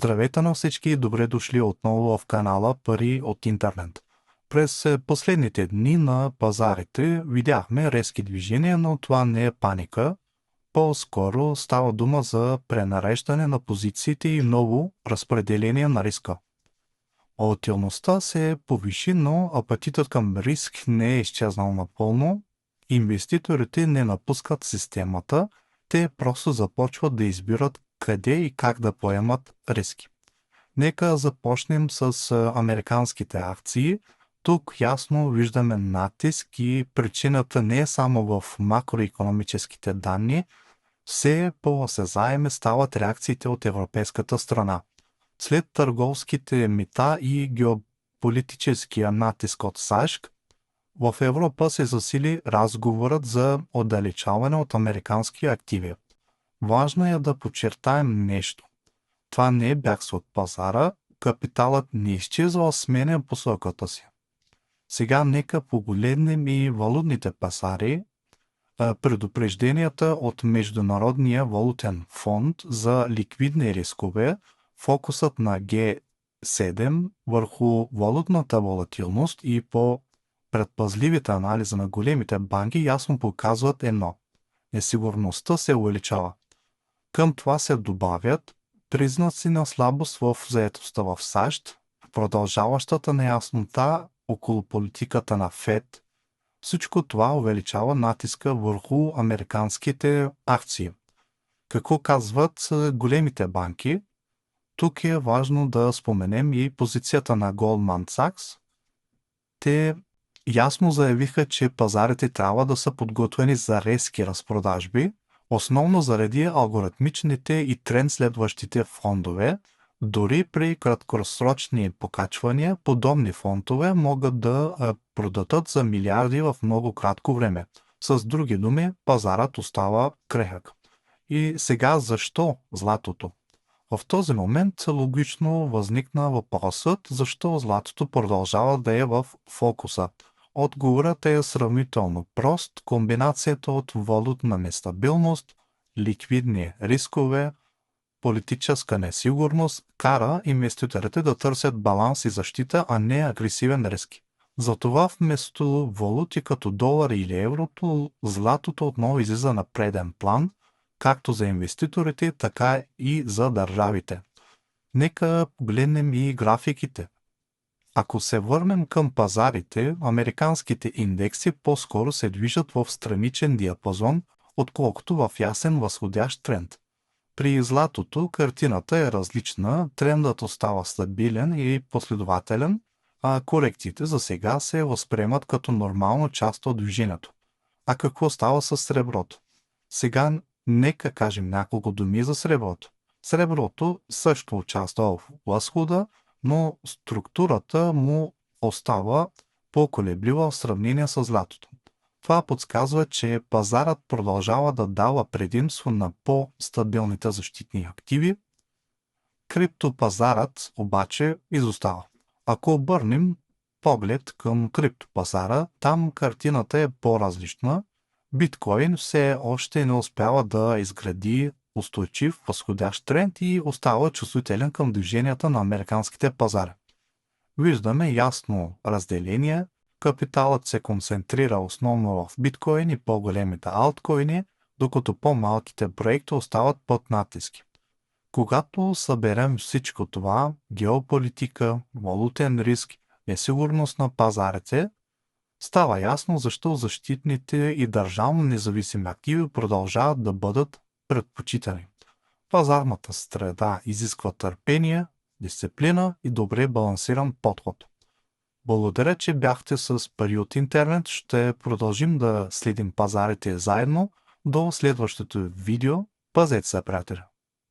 Здравейте на всички и добре дошли отново в канала Пари от интернет. През последните дни на пазарите видяхме резки движения, но това не е паника. По-скоро става дума за пренареждане на позициите и ново разпределение на риска. Волатилността се повиши, но апетитът към риск не е изчезнал напълно. Инвеститорите не напускат системата, те просто започват да избират къде и как да поемат риски. Нека започнем с американските акции. Тук ясно виждаме натиск и причината не е само в макроекономическите данни, все по-осезаеми стават реакциите от европейската страна. След търговските мита и геополитическия натиск от САЩ, в Европа се засили разговорът за отдалечаване от американски активи. Важно е да подчертаем нещо. Това не е бягство от пазара, капиталът не изчезва, сменя посоката си. Сега нека погледнем и валутните пазари. Предупрежденията от Международния валутен фонд за ликвидни рискове, фокусът на Г7 върху валутната волатилност и по предпазливите анализи на големите банки ясно показват едно. Несигурността се увеличава. Към това се добавят признаци на слабост в заетостта в САЩ, продължаващата неяснота около политиката на ФЕД. Всичко това увеличава натиска върху американските акции. Какво казват големите банки? Тук е важно да споменем и позицията на Goldman Sachs. Те ясно заявиха, че пазарите трябва да са подготвени за резки разпродажби, основно заради алгоритмичните и тренд следващите фондове. Дори при краткосрочни покачвания, подобни фондове могат да продадат за милиарди в много кратко време. С други думи, пазарът остава крехък. И сега защо златото? В този момент логично възникна въпросът защо златото продължава да е в фокуса. Отговорът е сравнително прост. Комбинацията от валутна нестабилност, ликвидни рискове, политическа несигурност кара инвеститорите да търсят баланс и защита, а не агресивен риск. Затова вместо валути като долар или еврото, златото отново излиза на преден план, както за инвеститорите, така и за държавите. Нека погледнем и графиките. Ако се върнем към пазарите, американските индекси по-скоро се движат в страничен диапазон, отколкото в ясен възходящ тренд. При златото картината е различна, трендът остава стабилен и последователен, а корекциите за сега се възприемат като нормална част от движението. А какво става с среброто? Сега нека кажем няколко думи за среброто. Среброто също участва в възхода, но структурата му остава по-колеблива в сравнение с златото. Това подсказва, че пазарът продължава да дава предимство на по-стабилните защитни активи. Криптопазарът обаче изостава. Ако обърнем поглед към криптопазара, там картината е по-различна. Биткоин все още не успява да изгради устойчив възходящ тренд и остава чувствителен към движенията на американските пазари. Виждаме ясно разделение. Капиталът се концентрира основно в биткоин и по-големите алткоини, докато по-малките проекти остават под натиски. Когато съберем всичко това, геополитика, валутен риск, несигурност на пазарите, става ясно защо защитните и държавно независими активи продължават да бъдат предпочитани. Пазарната среда изисква търпение, дисциплина и добре балансиран подход. Благодаря, че бяхте с Пари от интернет. Ще продължим да следим пазарите заедно. До следващото видео. Пазете се, приятели!